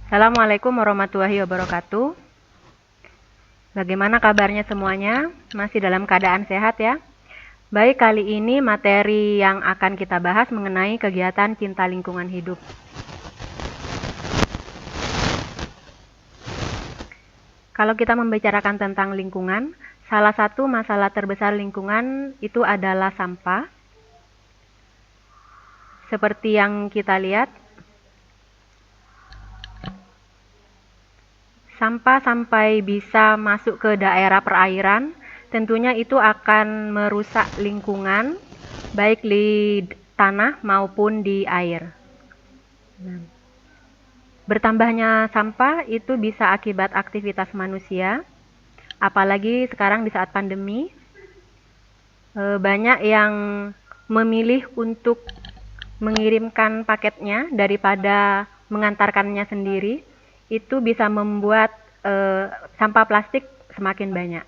Assalamualaikum warahmatullahi wabarakatuh. Bagaimana kabarnya semuanya? Masih dalam keadaan sehat ya? Baik, kali ini materi yang akan kita bahas mengenai kegiatan cinta lingkungan hidup. Kalau kita membicarakan tentang lingkungan, salah satu masalah terbesar lingkungan itu adalah sampah. Seperti yang kita lihat, sampah sampai bisa masuk ke daerah perairan, tentunya itu akan merusak lingkungan, baik di tanah maupun di air. Bertambahnya sampah itu bisa akibat aktivitas manusia, apalagi sekarang di saat pandemi. Banyak yang memilih untuk mengirimkan paketnya daripada mengantarkannya sendiri. Itu bisa membuat sampah plastik semakin banyak.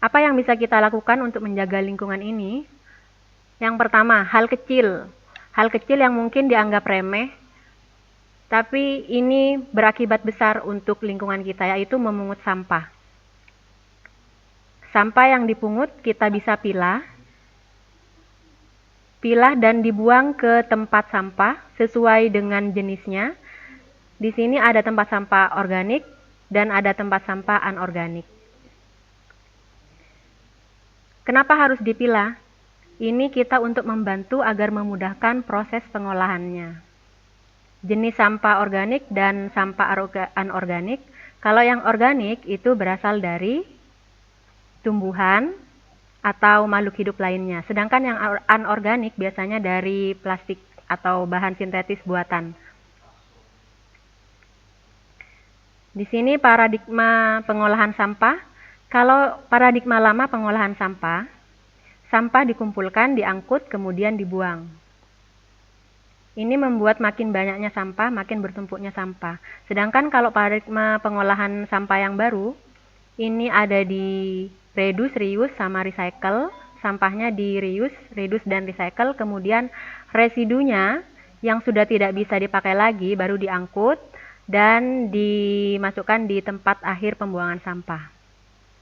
Apa yang bisa kita lakukan untuk menjaga lingkungan ini? Yang pertama, hal kecil yang mungkin dianggap remeh, tapi ini berakibat besar untuk lingkungan kita, yaitu memungut sampah. Sampah yang dipungut kita bisa pilah dan dibuang ke tempat sampah sesuai dengan jenisnya. Di sini ada tempat sampah organik dan ada tempat sampah anorganik. Kenapa harus dipilah? Ini kita untuk membantu agar memudahkan proses pengolahannya. Jenis sampah organik dan sampah anorganik. Kalau yang organik itu berasal dari tumbuhan atau makhluk hidup lainnya. Sedangkan yang anorganik biasanya dari plastik atau bahan sintetis buatan. Di sini paradigma pengolahan sampah. Kalau paradigma lama pengolahan sampah, sampah dikumpulkan, diangkut, kemudian dibuang. Ini membuat makin banyaknya sampah, makin bertumpuknya sampah. Sedangkan kalau paradigma pengolahan sampah yang baru, ini ada di reduce, reuse, sama recycle. Sampahnya di reduce dan recycle, kemudian residunya yang sudah tidak bisa dipakai lagi baru diangkut dan dimasukkan di tempat akhir pembuangan sampah.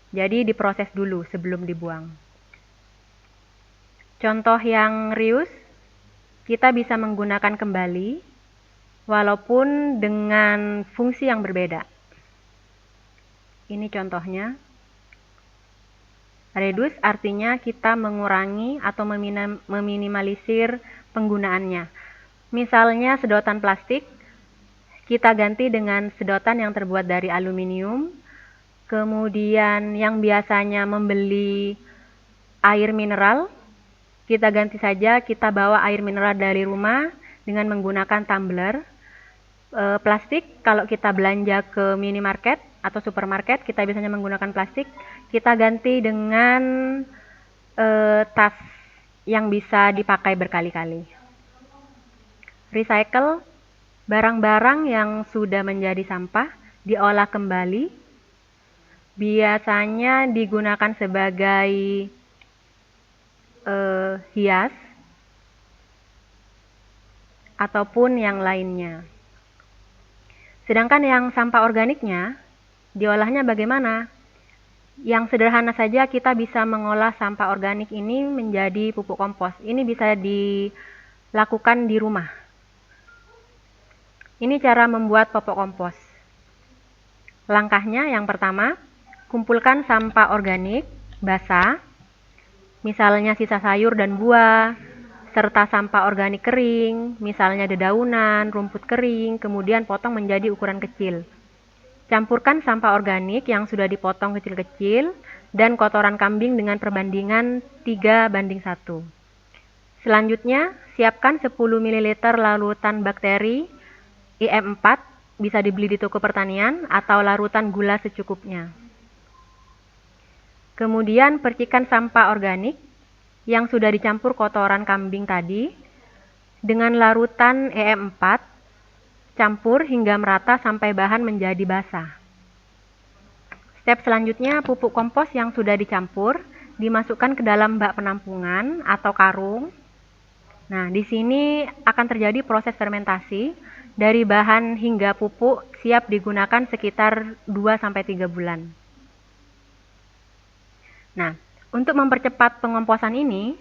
Jadi diproses dulu sebelum dibuang. Contoh yang reuse, kita bisa menggunakan kembali walaupun dengan fungsi yang berbeda. Ini contohnya. Reduce artinya kita mengurangi atau meminimalisir penggunaannya. Misalnya sedotan plastik, kita ganti dengan sedotan yang terbuat dari aluminium. Kemudian yang biasanya membeli air mineral, kita ganti saja, kita bawa air mineral dari rumah dengan menggunakan tumbler. Plastik, kalau kita belanja ke minimarket atau supermarket, kita biasanya menggunakan plastik, kita ganti dengan tas yang bisa dipakai berkali-kali. Recycle, barang-barang yang sudah menjadi sampah diolah kembali, biasanya digunakan sebagai hias ataupun yang lainnya. Sedangkan yang sampah organiknya, diolahnya bagaimana? Yang sederhana saja kita bisa mengolah sampah organik ini menjadi pupuk kompos. Ini bisa dilakukan di rumah. Ini cara membuat pupuk kompos. Langkahnya yang pertama, kumpulkan sampah organik basah, misalnya sisa sayur dan buah, serta sampah organik kering, misalnya dedaunan, rumput kering, kemudian potong menjadi ukuran kecil. Campurkan sampah organik yang sudah dipotong kecil-kecil dan kotoran kambing dengan perbandingan 3:1. Selanjutnya, siapkan 10 ml larutan bakteri IM4, bisa dibeli di toko pertanian, atau larutan gula secukupnya. Kemudian percikan sampah organik yang sudah dicampur kotoran kambing tadi dengan larutan EM4, campur hingga merata sampai bahan menjadi basah. Step selanjutnya, pupuk kompos yang sudah dicampur dimasukkan ke dalam bak penampungan atau karung. Nah, di sini akan terjadi proses fermentasi dari bahan hingga pupuk siap digunakan sekitar 2-3 bulan. Nah, untuk mempercepat pengomposan ini,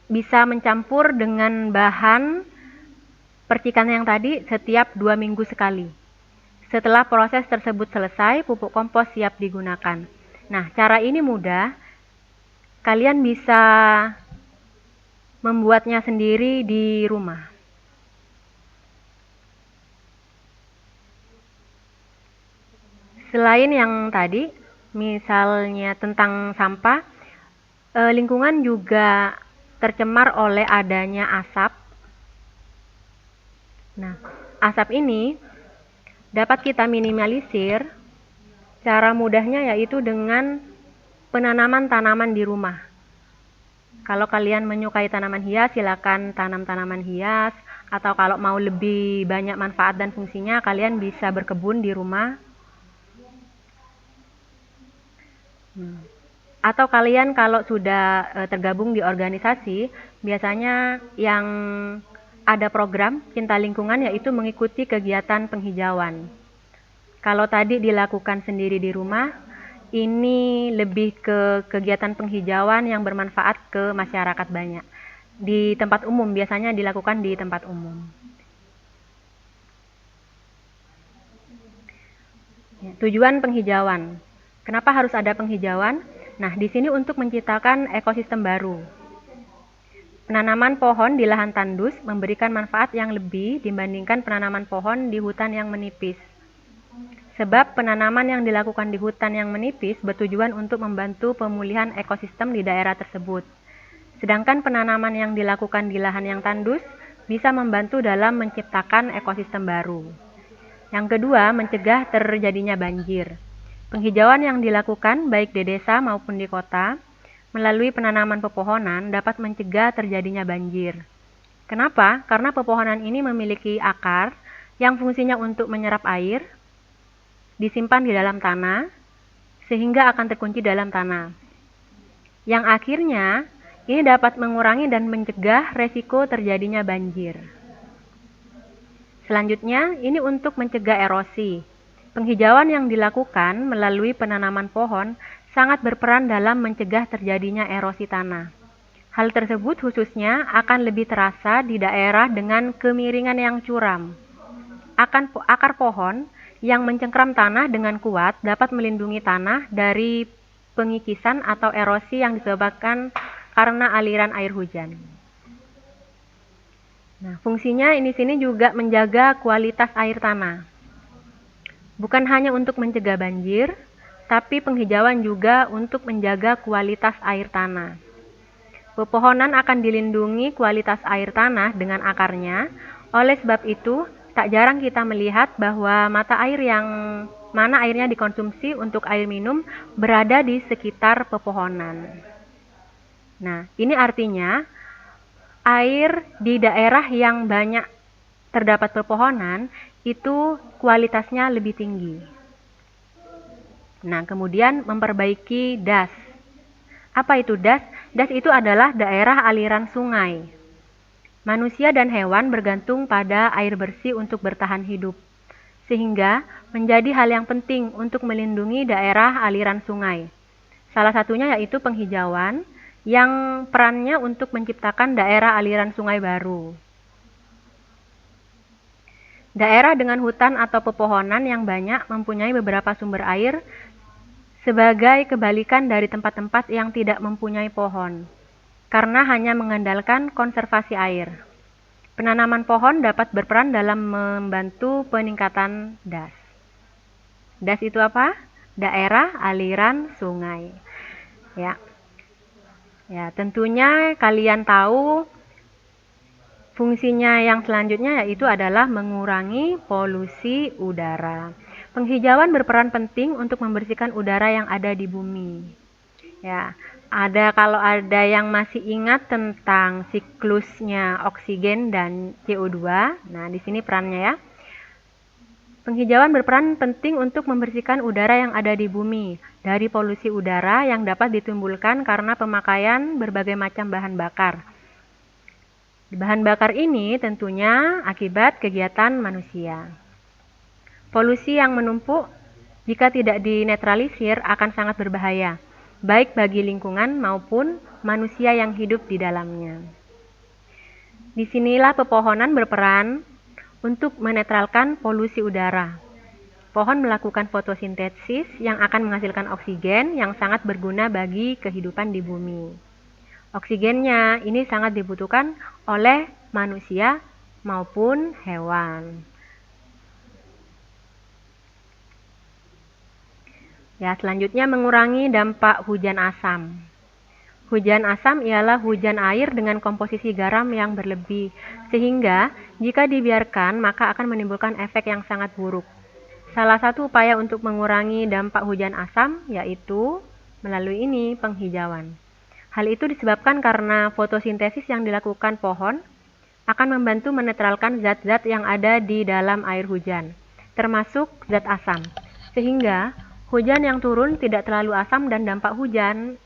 bisa mencampur dengan bahan percikan yang tadi setiap 2 minggu sekali. Setelah proses tersebut selesai, pupuk kompos siap digunakan. Nah, cara ini mudah. Kalian bisa membuatnya sendiri di rumah. Selain yang tadi, misalnya tentang sampah, lingkungan juga tercemar oleh adanya asap. Nah, asap ini dapat kita minimalisir. Cara mudahnya yaitu dengan penanaman tanaman di rumah. Kalau kalian menyukai tanaman hias, silakan tanam tanaman hias. Atau kalau mau lebih banyak manfaat dan fungsinya, kalian bisa berkebun di rumah. Atau kalian kalau sudah tergabung di organisasi, biasanya yang ada program cinta lingkungan yaitu mengikuti kegiatan penghijauan. Kalau tadi dilakukan sendiri di rumah, ini lebih ke kegiatan penghijauan yang bermanfaat ke masyarakat banyak. Di tempat umum, biasanya dilakukan di tempat umum. Tujuan penghijauan. Kenapa harus ada penghijauan? Nah, di sini untuk menciptakan ekosistem baru. Penanaman pohon di lahan tandus memberikan manfaat yang lebih dibandingkan penanaman pohon di hutan yang menipis. Sebab penanaman yang dilakukan di hutan yang menipis bertujuan untuk membantu pemulihan ekosistem di daerah tersebut. Sedangkan penanaman yang dilakukan di lahan yang tandus bisa membantu dalam menciptakan ekosistem baru. Yang kedua, mencegah terjadinya banjir. Penghijauan yang dilakukan baik di desa maupun di kota melalui penanaman pepohonan dapat mencegah terjadinya banjir. Kenapa? Karena pepohonan ini memiliki akar yang fungsinya untuk menyerap air, disimpan di dalam tanah, sehingga akan terkunci dalam tanah. Yang akhirnya, ini dapat mengurangi dan mencegah resiko terjadinya banjir. Selanjutnya, ini untuk mencegah erosi. Penghijauan yang dilakukan melalui penanaman pohon sangat berperan dalam mencegah terjadinya erosi tanah. Hal tersebut khususnya akan lebih terasa di daerah dengan kemiringan yang curam. Akar pohon yang mencengkram tanah dengan kuat dapat melindungi tanah dari pengikisan atau erosi yang disebabkan karena aliran air hujan. Nah, fungsinya ini sini juga menjaga kualitas air tanah. Bukan hanya untuk mencegah banjir, tapi penghijauan juga untuk menjaga kualitas air tanah. Pepohonan akan dilindungi kualitas air tanah dengan akarnya. Oleh sebab itu, tak jarang kita melihat bahwa mata air yang mana airnya dikonsumsi untuk air minum berada di sekitar pepohonan. Nah, ini artinya air di daerah yang banyak terdapat pepohonan itu kualitasnya lebih tinggi. Nah, kemudian memperbaiki das. Apa itu das? Das itu adalah daerah aliran sungai. Manusia dan hewan bergantung pada air bersih untuk bertahan hidup, sehingga menjadi hal yang penting untuk melindungi daerah aliran sungai. Salah satunya yaitu penghijauan, yang perannya untuk menciptakan daerah aliran sungai baru. Daerah dengan hutan atau pepohonan yang banyak mempunyai beberapa sumber air sebagai kebalikan dari tempat-tempat yang tidak mempunyai pohon, karena hanya mengandalkan konservasi air. Penanaman pohon dapat berperan dalam membantu peningkatan das. Das itu apa? Daerah aliran sungai. Ya, tentunya kalian tahu fungsinya yang selanjutnya yaitu adalah mengurangi polusi udara. Penghijauan berperan penting untuk membersihkan udara yang ada di bumi. Ya, kalau ada yang masih ingat tentang siklusnya oksigen dan CO2, nah di sini perannya ya. Penghijauan berperan penting untuk membersihkan udara yang ada di bumi dari polusi udara yang dapat ditimbulkan karena pemakaian berbagai macam bahan bakar. Bahan bakar ini tentunya akibat kegiatan manusia. Polusi yang menumpuk jika tidak dinetralisir akan sangat berbahaya, baik bagi lingkungan maupun manusia yang hidup di dalamnya. Disinilah pepohonan berperan untuk menetralkan polusi udara. Pohon melakukan fotosintesis yang akan menghasilkan oksigen yang sangat berguna bagi kehidupan di bumi. Oksigennya ini sangat dibutuhkan oleh manusia maupun hewan. Ya, selanjutnya mengurangi dampak hujan asam. Hujan asam ialah hujan air dengan komposisi garam yang berlebih, sehingga jika dibiarkan maka akan menimbulkan efek yang sangat buruk. Salah satu upaya untuk mengurangi dampak hujan asam yaitu melalui penghijauan. Hal itu disebabkan karena fotosintesis yang dilakukan pohon akan membantu menetralkan zat-zat yang ada di dalam air hujan, termasuk zat asam, sehingga hujan yang turun tidak terlalu asam dan dampak hujan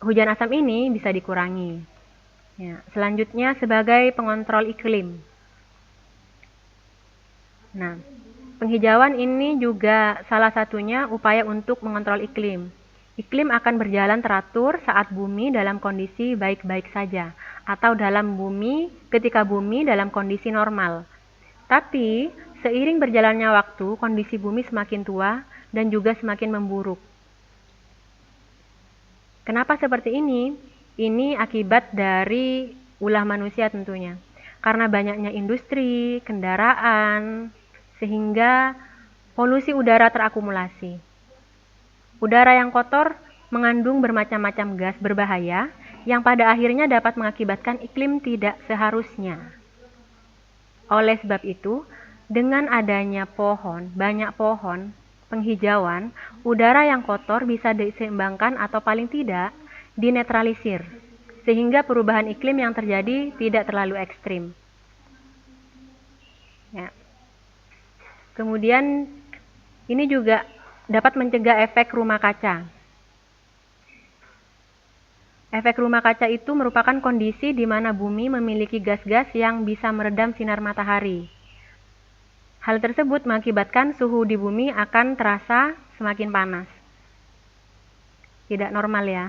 asam ini bisa dikurangi. Ya, selanjutnya sebagai pengontrol iklim. Nah, penghijauan ini juga salah satunya upaya untuk mengontrol iklim. Iklim akan berjalan teratur saat bumi dalam kondisi baik-baik saja, atau ketika bumi dalam kondisi normal. Tapi, seiring berjalannya waktu, kondisi bumi semakin tua dan juga semakin memburuk. Kenapa seperti ini? Ini akibat dari ulah manusia tentunya. Karena banyaknya industri, kendaraan, sehingga polusi udara terakumulasi. Udara yang kotor mengandung bermacam-macam gas berbahaya yang pada akhirnya dapat mengakibatkan iklim tidak seharusnya. Oleh sebab itu, dengan adanya banyak pohon, penghijauan, udara yang kotor bisa diseimbangkan atau paling tidak dinetralisir, sehingga perubahan iklim yang terjadi tidak terlalu ekstrim. Ya. Kemudian ini juga dapat mencegah efek rumah kaca. Efek rumah kaca itu merupakan kondisi di mana bumi memiliki gas-gas yang bisa meredam sinar matahari. Hal tersebut mengakibatkan suhu di bumi akan terasa semakin panas. Tidak normal ya.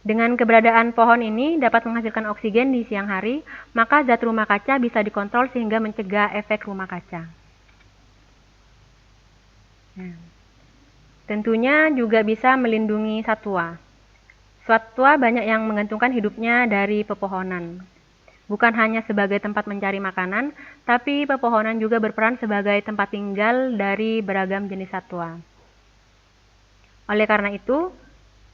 Dengan keberadaan pohon ini dapat menghasilkan oksigen di siang hari, maka zat rumah kaca bisa dikontrol sehingga mencegah efek rumah kaca. Nah, tentunya juga bisa melindungi satwa. Satwa banyak yang menggantungkan hidupnya dari pepohonan. Bukan hanya sebagai tempat mencari makanan, tapi pepohonan juga berperan sebagai tempat tinggal dari beragam jenis satwa. Oleh karena itu,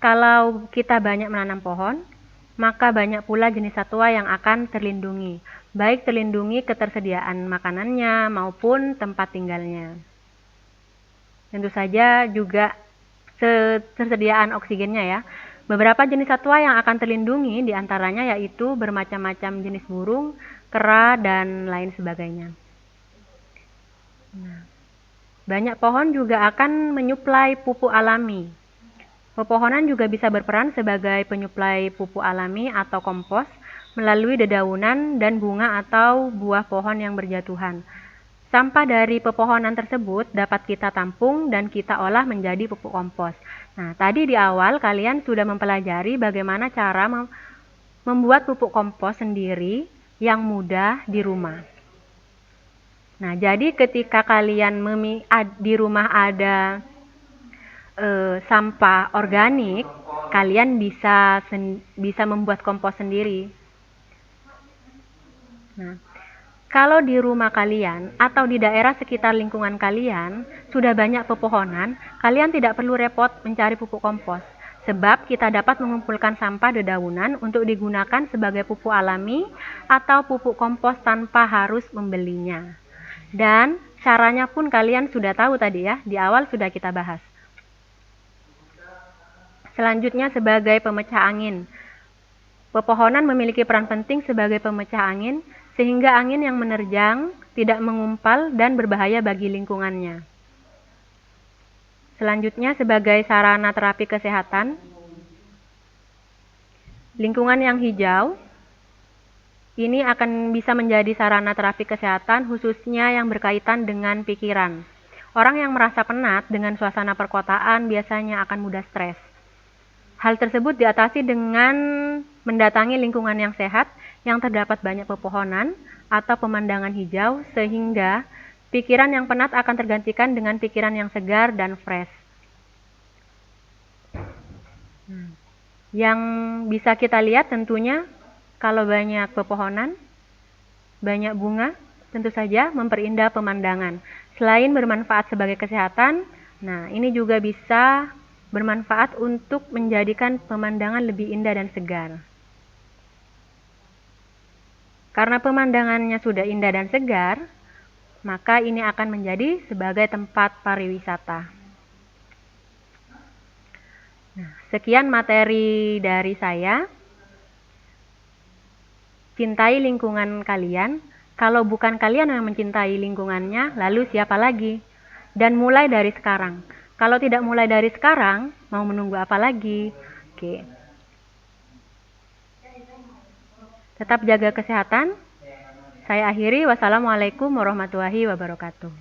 kalau kita banyak menanam pohon, maka banyak pula jenis satwa yang akan terlindungi, baik terlindungi ketersediaan makanannya maupun tempat tinggalnya. Tentu saja juga ketersediaan oksigennya ya. Beberapa jenis satwa yang akan terlindungi diantaranya yaitu bermacam-macam jenis burung, kera, dan lain sebagainya. Nah, banyak pohon juga akan menyuplai pupuk alami. Pepohonan juga bisa berperan sebagai penyuplai pupuk alami atau kompos melalui dedaunan dan bunga atau buah pohon yang berjatuhan. Sampah dari pepohonan tersebut dapat kita tampung dan kita olah menjadi pupuk kompos. Nah, tadi di awal kalian sudah mempelajari bagaimana cara membuat pupuk kompos sendiri yang mudah di rumah. Nah, jadi ketika kalian di rumah ada sampah organik, kalian bisa membuat kompos sendiri. Nah, kalau di rumah kalian atau di daerah sekitar lingkungan kalian sudah banyak pepohonan, kalian tidak perlu repot mencari pupuk kompos, sebab kita dapat mengumpulkan sampah dedaunan untuk digunakan sebagai pupuk alami atau pupuk kompos tanpa harus membelinya. Dan caranya pun kalian sudah tahu tadi ya, di awal sudah kita bahas. Selanjutnya sebagai pemecah angin. Pepohonan memiliki peran penting sebagai pemecah angin, sehingga angin yang menerjang tidak mengumpal dan berbahaya bagi lingkungannya. Selanjutnya sebagai sarana terapi kesehatan, lingkungan yang hijau Ini akan bisa menjadi sarana terapi kesehatan khususnya yang berkaitan dengan pikiran. Orang yang merasa penat dengan suasana perkotaan biasanya akan mudah stres. Hal tersebut diatasi dengan mendatangi lingkungan yang sehat, yang terdapat banyak pepohonan atau pemandangan hijau, sehingga pikiran yang penat akan tergantikan dengan pikiran yang segar dan fresh. Yang bisa kita lihat tentunya kalau banyak pepohonan, banyak bunga, tentu saja memperindah pemandangan. Selain bermanfaat sebagai kesehatan, nah ini juga bisa bermanfaat untuk menjadikan pemandangan lebih indah dan segar. Karena pemandangannya sudah indah dan segar, maka ini akan menjadi sebagai tempat pariwisata. Nah, sekian materi dari saya. Cintai lingkungan kalian. Kalau bukan kalian yang mencintai lingkungannya, lalu siapa lagi? Dan mulai dari sekarang. Kalau tidak mulai dari sekarang, mau menunggu apa lagi? Oke. Tetap jaga kesehatan. Saya akhiri. Wassalamualaikum warahmatullahi wabarakatuh.